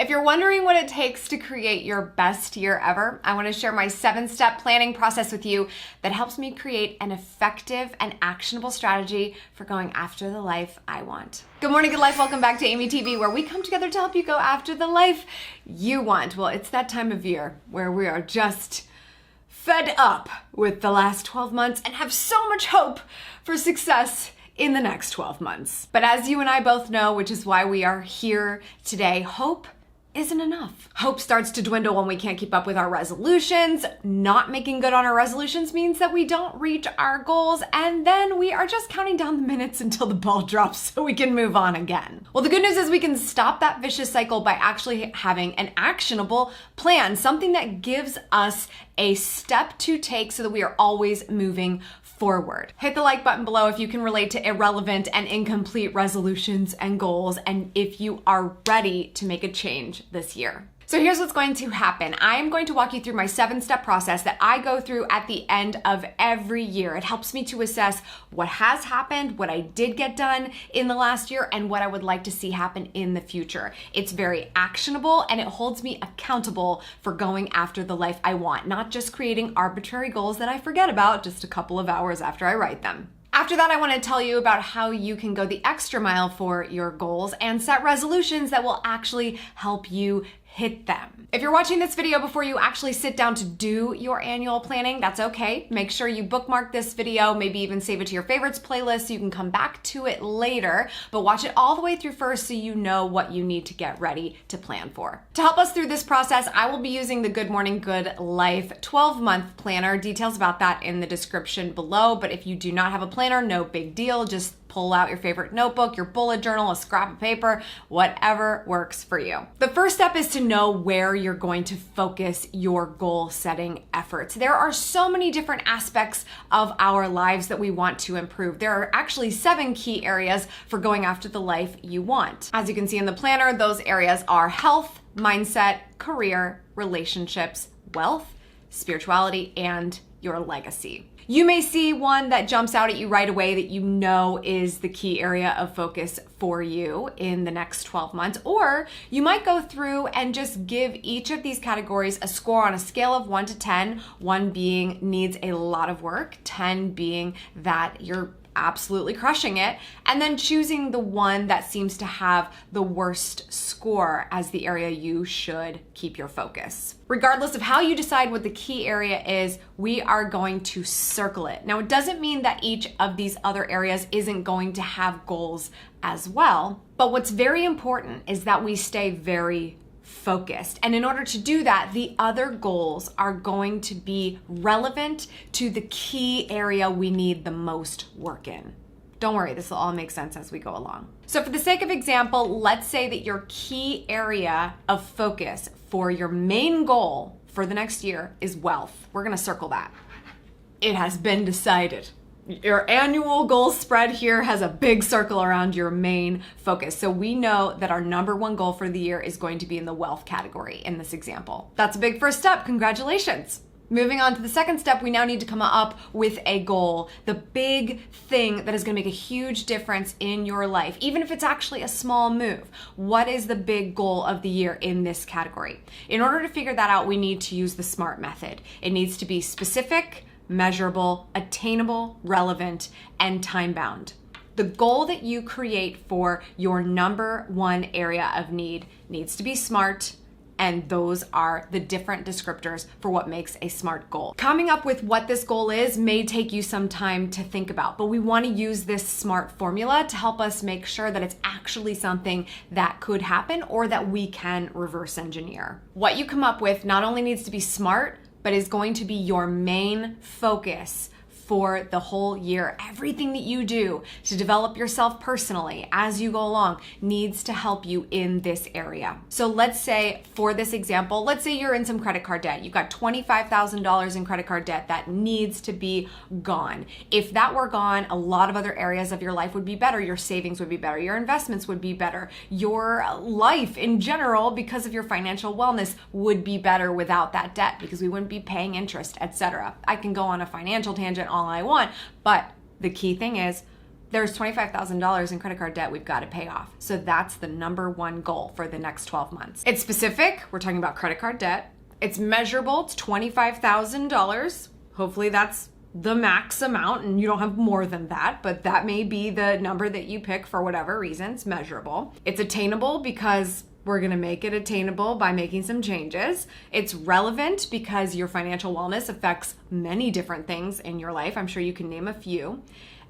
If you're wondering what it takes to create your best year ever, I want to share my 7-step planning process with you that helps me create an effective and actionable strategy for going after the life I want. Good morning, good life. Welcome back to Amy TV, where we come together to help you go after the life you want. Well, it's that time of year where we are just fed up with the last 12 months and have so much hope for success in the next 12 months. But as you and I both know, which is why we are here today, hope isn't enough. Hope starts to dwindle when we can't keep up with our resolutions. Not making good on our resolutions means that we don't reach our goals, and then we are just counting down the minutes until the ball drops so we can move on again. Well, the good news is we can stop that vicious cycle by actually having an actionable plan, something that gives us a step to take so that we are always moving forward. Hit the like button below if you can relate to irrelevant and incomplete resolutions and goals, and if you are ready to make a change this year. So here's what's going to happen. I am going to walk you through my 7-step process that I go through at the end of every year. It helps me to assess what has happened, what I did get done in the last year, and what I would like to see happen in the future. It's very actionable and it holds me accountable for going after the life I want, not just creating arbitrary goals that I forget about just a couple of hours after I write them. After that, I want to tell you about how you can go the extra mile for your goals and set resolutions that will actually help you hit them. If you're watching this video before you actually sit down to do your annual planning, that's okay. Make sure you bookmark this video, maybe even save it to your favorites playlist so you can come back to it later, but watch it all the way through first so you know what you need to get ready to plan for. To help us through this process, I will be using the Good Morning Good Life 12-month planner. Details about that in the description below, but if you do not have a planner, no big deal. Just pull out your favorite notebook, your bullet journal, a scrap of paper, whatever works for you. The first step is to know where you're going to focus your goal setting efforts. There are so many different aspects of our lives that we want to improve. There are actually 7 key areas for going after the life you want. As you can see in the planner, those areas are health, mindset, career, relationships, wealth, spirituality, and your legacy. You may see one that jumps out at you right away that you know is the key area of focus for you in the next 12 months, or you might go through and just give each of these categories a score on a scale of 1 to 10, 1 being needs a lot of work, 10 being that you're absolutely crushing it, and then choosing the one that seems to have the worst score as the area you should keep your focus. Regardless of how you decide what the key area is, we are going to circle it. Now, it doesn't mean that each of these other areas isn't going to have goals as well, but what's very important is that we stay very focused. And in order to do that, the other goals are going to be relevant to the key area we need the most work in. Don't worry, this will all make sense as we go along. So for the sake of example, let's say that your key area of focus for your main goal for the next year is wealth. We're going to circle that. It has been decided. Your annual goal spread here has a big circle around your main focus. So we know that our number 1 goal for the year is going to be in the wealth category in this example. That's a big first step. Congratulations. Moving on to the second step, we now need to come up with a goal, the big thing that is going to make a huge difference in your life, even if it's actually a small move. What is the big goal of the year in this category? In order to figure that out, we need to use the SMART method. It needs to be specific, measurable, attainable, relevant, and time-bound. The goal that you create for your number 1 area of need needs to be SMART, and those are the different descriptors for what makes a SMART goal. Coming up with what this goal is may take you some time to think about, but we want to use this SMART formula to help us make sure that it's actually something that could happen or that we can reverse engineer. What you come up with not only needs to be SMART, but is going to be your main focus for the whole year. Everything that you do to develop yourself personally as you go along needs to help you in this area. So let's say for this example, let's say you're in some credit card debt. You've got $25,000 in credit card debt that needs to be gone. If that were gone, a lot of other areas of your life would be better. Your savings would be better. Your investments would be better. Your life in general, because of your financial wellness, would be better without that debt because we wouldn't be paying interest, etc. I can go on a financial tangent all I want, but the key thing is there's $25,000 in credit card debt we've got to pay off. So that's the number one goal for the next 12 months. It's specific. We're talking about credit card debt. It's measurable. It's $25,000. Hopefully that's the max amount and you don't have more than that, but that may be the number that you pick for whatever reason. It's measurable. It's attainable because we're going to make it attainable by making some changes. It's relevant because your financial wellness affects many different things in your life. I'm sure you can name a few.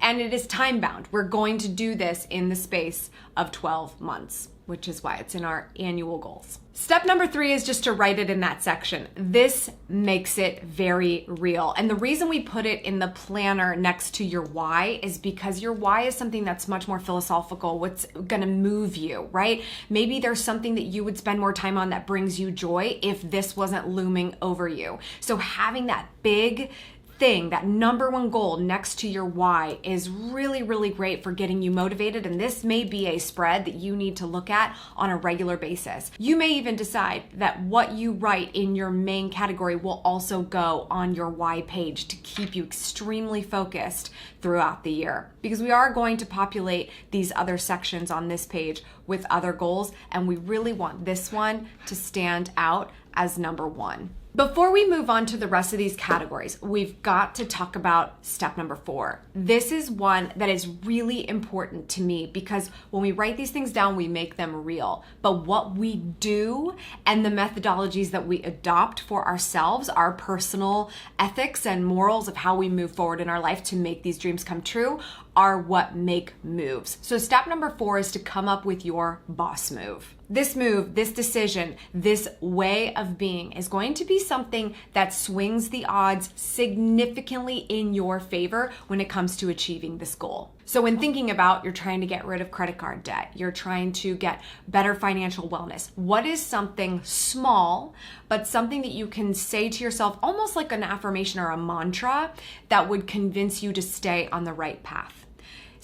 And it is time bound. We're going to do this in the space of 12 months, which is why it's in our annual goals. Step number 3 is just to write it in that section. This makes it very real. And the reason we put it in the planner next to your why is because your why is something that's much more philosophical, what's gonna move you, right? Maybe there's something that you would spend more time on that brings you joy if this wasn't looming over you. So having that big thing, that number one goal next to your why is really, really great for getting you motivated. And this may be a spread that you need to look at on a regular basis. You may even decide that what you write in your main category will also go on your why page to keep you extremely focused throughout the year. Because we are going to populate these other sections on this page with other goals, and we really want this one to stand out as number one. Before we move on to the rest of these categories, we've got to talk about step number 4. This is one that is really important to me because when we write these things down, we make them real. But what we do and the methodologies that we adopt for ourselves, our personal ethics and morals of how we move forward in our life to make these dreams come true, are what make moves. So step number 4 is to come up with your boss move. This move, this decision, this way of being is going to be something that swings the odds significantly in your favor when it comes to achieving this goal. So when thinking about you're trying to get rid of credit card debt, you're trying to get better financial wellness, what is something small, but something that you can say to yourself almost like an affirmation or a mantra that would convince you to stay on the right path?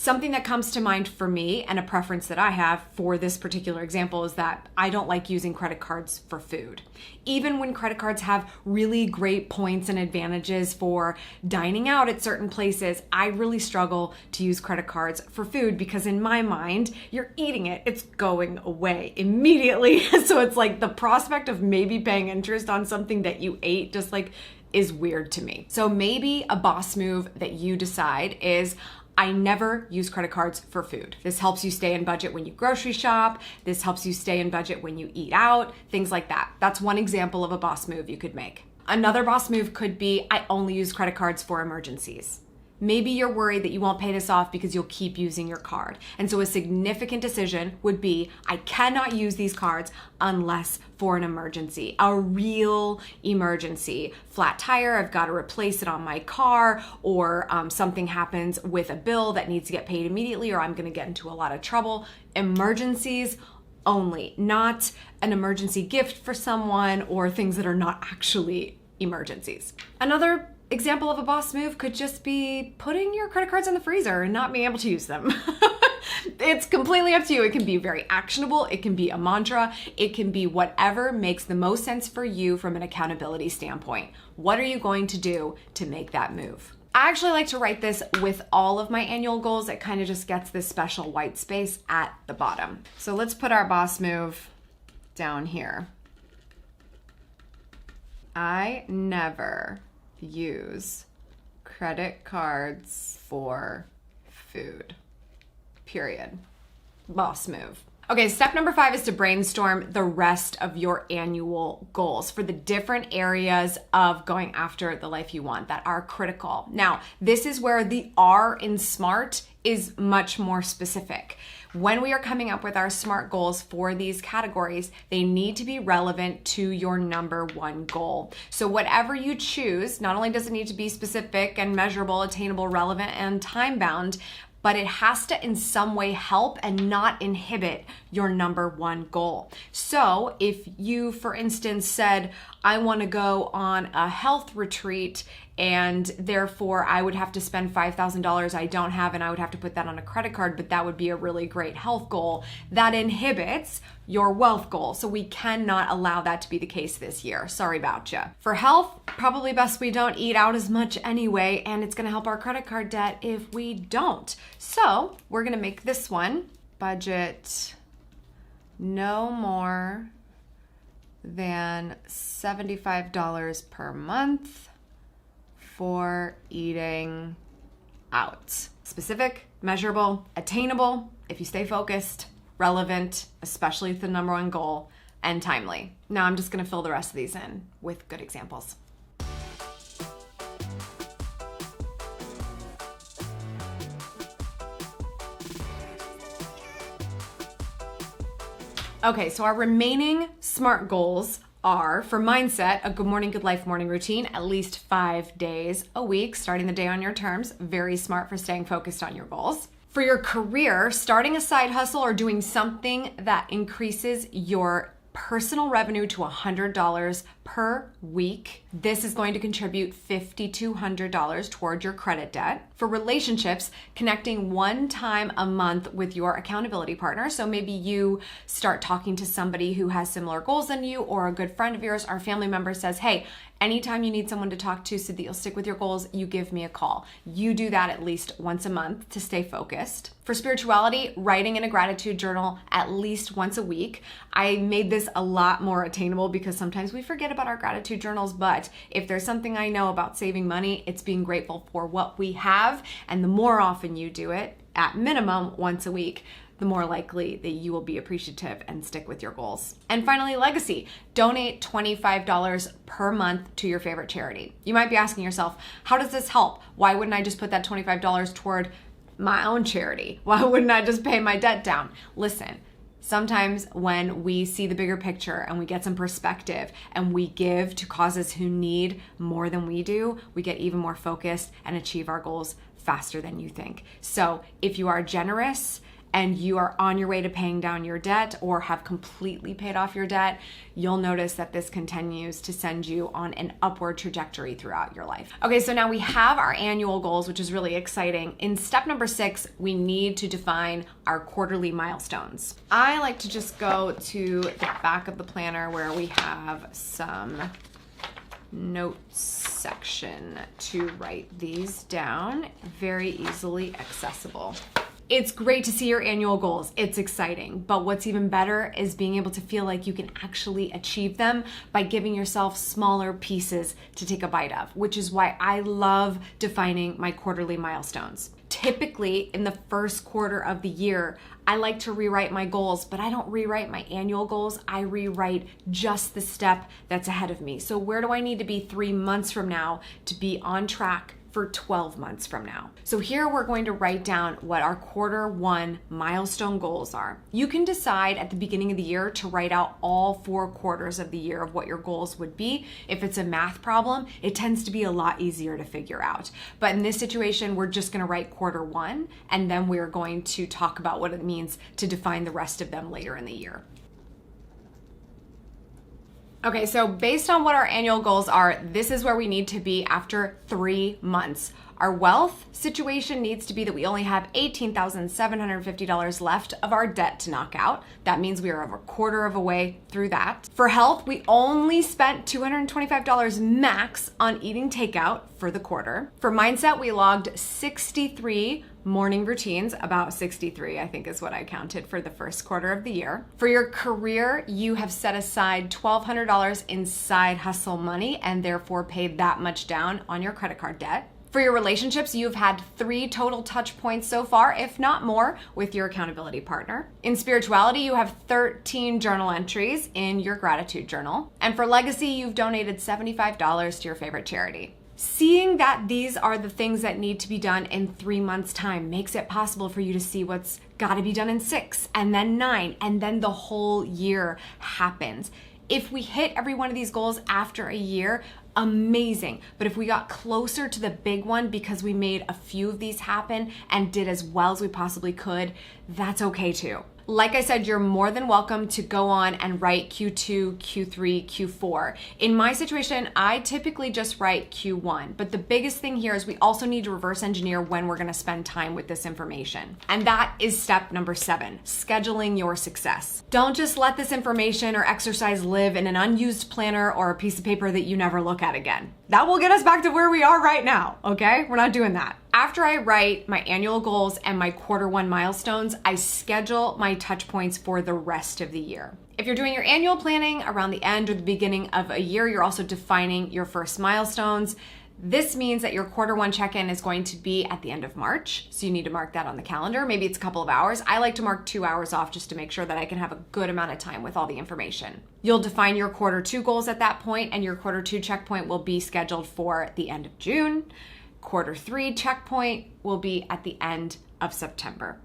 Something that comes to mind for me and a preference that I have for this particular example is that I don't like using credit cards for food. Even when credit cards have really great points and advantages for dining out at certain places, I really struggle to use credit cards for food because in my mind, you're eating it, it's going away immediately. So it's like the prospect of maybe paying interest on something that you ate just like is weird to me. So maybe a boss move that you decide is I never use credit cards for food. This helps you stay in budget when you grocery shop. This helps you stay in budget when you eat out, things like that. That's one example of a boss move you could make. Another boss move could be I only use credit cards for emergencies. Maybe you're worried that you won't pay this off because you'll keep using your card. And so a significant decision would be, I cannot use these cards unless for an emergency, a real emergency. Flat tire, I've got to replace it on my car, or something happens with a bill that needs to get paid immediately, or I'm going to get into a lot of trouble. Emergencies only, not an emergency gift for someone or things that are not actually emergencies. Another example of a boss move could just be putting your credit cards in the freezer and not being able to use them. It's completely up to you. It can be very actionable. It can be a mantra. It can be whatever makes the most sense for you from an accountability standpoint. What are you going to do to make that move? I actually like to write this with all of my annual goals. It kind of just gets this special white space at the bottom. So let's put our boss move down here. I never use credit cards for food. Period. Boss move. Okay, step number 5 is to brainstorm the rest of your annual goals for the different areas of going after the life you want that are critical. Now, this is where the R in SMART is much more specific. When we are coming up with our SMART goals for these categories, they need to be relevant to your number one goal. So whatever you choose, not only does it need to be specific and measurable, attainable, relevant, and time-bound, but it has to in some way help and not inhibit your number one goal. So if you, for instance, said, I want to go on a health retreat and therefore I would have to spend $5,000 I don't have, and I would have to put that on a credit card, but that would be a really great health goal that inhibits your wealth goal. So we cannot allow that to be the case this year. Sorry about you. For health, probably best we don't eat out as much anyway, and it's gonna help our credit card debt if we don't. So we're gonna make this one budget no more than $75 per month for eating out. Specific, measurable, attainable, if you stay focused, relevant, especially if the number one goal, and timely. Now I'm just gonna fill the rest of these in with good examples. Okay, so our remaining SMART goals are, for mindset, a good morning, good life morning routine, at least 5 days a week, starting the day on your terms. Very smart for staying focused on your goals. For your career, starting a side hustle or doing something that increases your personal revenue to $100 per week. This is going to contribute $5,200 toward your credit debt. For relationships, connecting one time a month with your accountability partner. So maybe you start talking to somebody who has similar goals than you, or a good friend of yours or family member says, hey, anytime you need someone to talk to so that you'll stick with your goals, you give me a call. You do that at least once a month to stay focused. For spirituality, writing in a gratitude journal at least once a week. I made this a lot more attainable because sometimes we forget about our gratitude journals, but if there's something I know about saving money, it's being grateful for what we have. And the more often you do it, at minimum once a week, the more likely that you will be appreciative and stick with your goals. And finally, legacy. Donate $25 per month to your favorite charity. You might be asking yourself, how does this help? Why wouldn't I just put that $25 toward my own charity? Why wouldn't I just pay my debt down? Listen, sometimes when we see the bigger picture and we get some perspective and we give to causes who need more than we do, we get even more focused and achieve our goals faster than you think. So if you are generous and you are on your way to paying down your debt or have completely paid off your debt, you'll notice that this continues to send you on an upward trajectory throughout your life. Okay, so now we have our annual goals, which is really exciting. In step number 6, we need to define our quarterly milestones. I like to just go to the back of the planner where we have some notes section to write these down. Very easily accessible. It's great to see your annual goals. It's exciting. But what's even better is being able to feel like you can actually achieve them by giving yourself smaller pieces to take a bite of, which is why I love defining my quarterly milestones. Typically, in the first quarter of the year, I like to rewrite my goals, but I don't rewrite my annual goals. I rewrite just the step that's ahead of me. So where do I need to be 3 months from now to be on track for 12 months from now? So here we're going to write down what our quarter 1 milestone goals are. You can decide at the beginning of the year to write out all 4 quarters of the year of what your goals would be. If it's a math problem, it tends to be a lot easier to figure out. But in this situation, we're just going to write quarter 1, and then we're going to talk about what it means to define the rest of them later in the year. Okay, so based on what our annual goals are, this is where we need to be after 3 months. Our wealth situation needs to be that we only have $18,750 left of our debt to knock out. That means we are a quarter of a way through that. For health, we only spent $225 max on eating takeout for the quarter. For mindset, we logged 63 morning routines, about 63, I think is what I counted for the first quarter of the year. For your career, you have set aside $1,200 in side hustle money and therefore paid that much down on your credit card debt. For your relationships, you've had 3 total touch points so far, if not more, with your accountability partner. In spirituality, you have 13 journal entries in your gratitude journal. And for legacy, you've donated $75 to your favorite charity. Seeing that these are the things that need to be done in 3 months' time makes it possible for you to see what's got to be done in 6, and then 9, and then the whole year happens. If we hit every one of these goals after a year, amazing. But if we got closer to the big one because we made a few of these happen and did as well as we possibly could, that's okay too. Like I said, you're more than welcome to go on and write Q2, Q3, Q4. In my situation, I typically just write Q1, but the biggest thing here is we also need to reverse engineer when we're gonna spend time with this information. And that is step number 7, scheduling your success. Don't just let this information or exercise live in an unused planner or a piece of paper that you never look at again. That will get us back to where we are right now, okay? We're not doing that. After I write my annual goals and my Q1 milestones, I schedule my touch points for the rest of the year. If you're doing your annual planning around the end or the beginning of a year, you're also defining your first milestones. This means that your Q1 check-in is going to be at the end of March, so you need to mark that on the calendar. Maybe it's a couple of hours. I like to mark 2 hours off just to make sure that I can have a good amount of time with all the information. You'll define your Q2 goals at that point, and your Q2 checkpoint will be scheduled for the end of June. Q3 checkpoint will be at the end of September.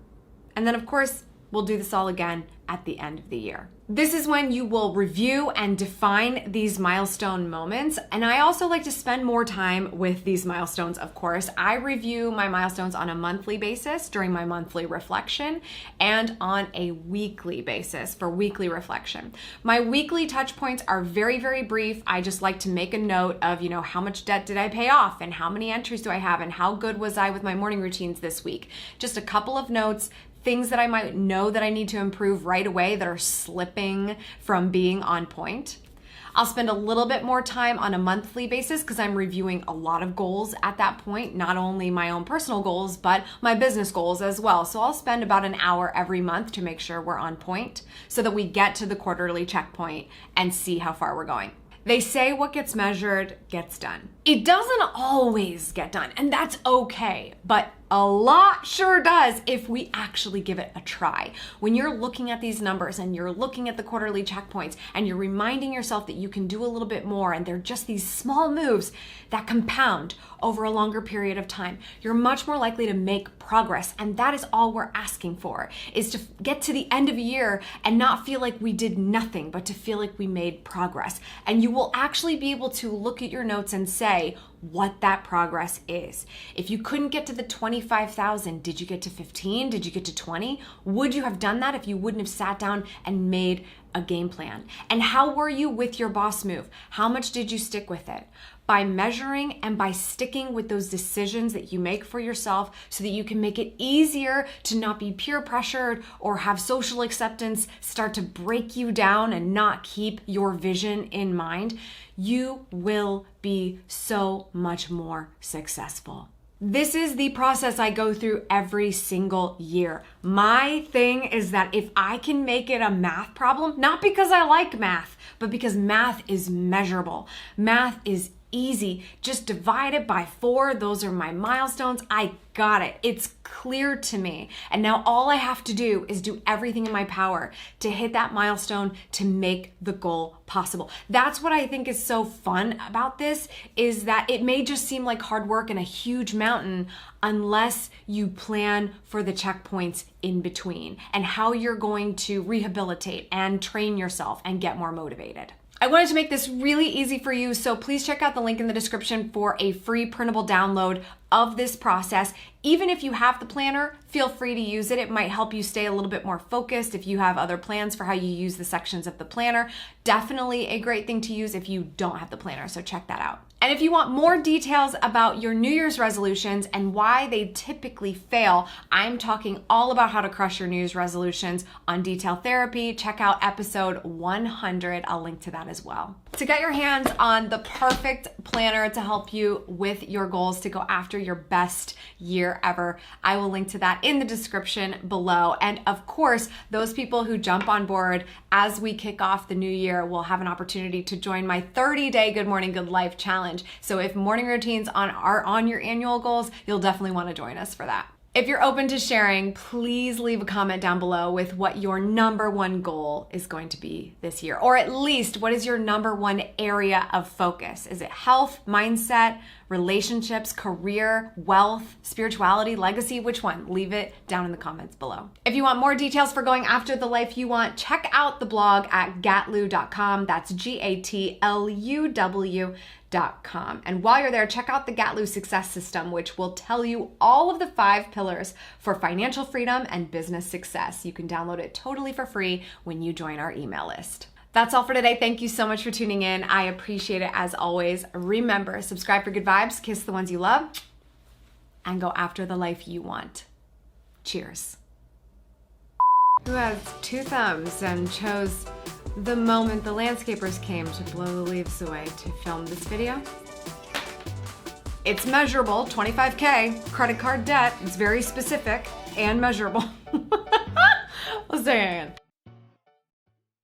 And then, of course, we'll do this all again at the end of the year. This is when you will review and define these milestone moments. And I also like to spend more time with these milestones, of course. I review my milestones on a monthly basis during my monthly reflection and on a weekly basis for weekly reflection. My weekly touch points are very, very brief. I just like to make a note of, how much debt did I pay off and how many entries do I have and how good was I with my morning routines this week. Just a couple of notes, things that I might know that I need to improve right away that are slipping from being on point. I'll spend a little bit more time on a monthly basis because I'm reviewing a lot of goals at that point, not only my own personal goals, but my business goals as well. So I'll spend about an hour every month to make sure we're on point so that we get to the quarterly checkpoint and see how far we're going. They say what gets measured gets done. It doesn't always get done, and that's okay, but a lot sure does if we actually give it a try. When you're looking at these numbers and you're looking at the quarterly checkpoints and you're reminding yourself that you can do a little bit more and they're just these small moves that compound over a longer period of time, you're much more likely to make progress. And that is all we're asking for, is to get to the end of a year and not feel like we did nothing, but to feel like we made progress. And you will actually be able to look at your notes and say what that progress is. If you couldn't get to the 25,000, did you get to 15? Did you get to 20? Would you have done that if you wouldn't have sat down and made a game plan? And how were you with your boss move? How much did you stick with it? By measuring and by sticking with those decisions that you make for yourself so that you can make it easier to not be peer pressured or have social acceptance start to break you down and not keep your vision in mind, you will be so much more successful. This is the process I go through every single year. My thing is that if I can make it a math problem, not because I like math, but because math is measurable. Math is easy. Just divide it by 4. Those are my milestones. I got it. It's clear to me. And now all I have to do is do everything in my power to hit that milestone to make the goal possible. That's what I think is so fun about this, is that it may just seem like hard work and a huge mountain unless you plan for the checkpoints in between and how you're going to rehabilitate and train yourself and get more motivated. I wanted to make this really easy for you, so please check out the link in the description for a free printable download of this process. Even if you have the planner, feel free to use it. It might help you stay a little bit more focused if you have other plans for how you use the sections of the planner. Definitely a great thing to use if you don't have the planner, so check that out. And if you want more details about your New Year's resolutions and why they typically fail, I'm talking all about how to crush your New Year's resolutions on Detail Therapy. Check out episode 100. I'll link to that as well. To get your hands on the perfect planner to help you with your goals to go after your best year ever, I will link to that in the description below. And of course, those people who jump on board as we kick off the new year will have an opportunity to join my 30-day Good Morning, Good Life challenge. So if morning routines are on your annual goals, you'll definitely want to join us for that. If you're open to sharing, please leave a comment down below with what your number one goal is going to be this year, or at least what is your number one area of focus? Is it health, mindset, relationships, career, wealth, spirituality, legacy? Which one? Leave it down in the comments below. If you want more details for going after the life you want, check out the blog at gatlu.com. That's GATLUW.com. And while you're there, check out the Gatlu Success System, which will tell you all of the 5 pillars for financial freedom and business success. You can download it totally for free when you join our email list. That's all for today. Thank you so much for tuning in. I appreciate it as always. Remember, subscribe for good vibes, kiss the ones you love, and go after the life you want. Cheers. Who has 2 thumbs and chose the moment the landscapers came to blow the leaves away to film this video? It's measurable, $25K, credit card debt. It's very specific and measurable. I'll say it again.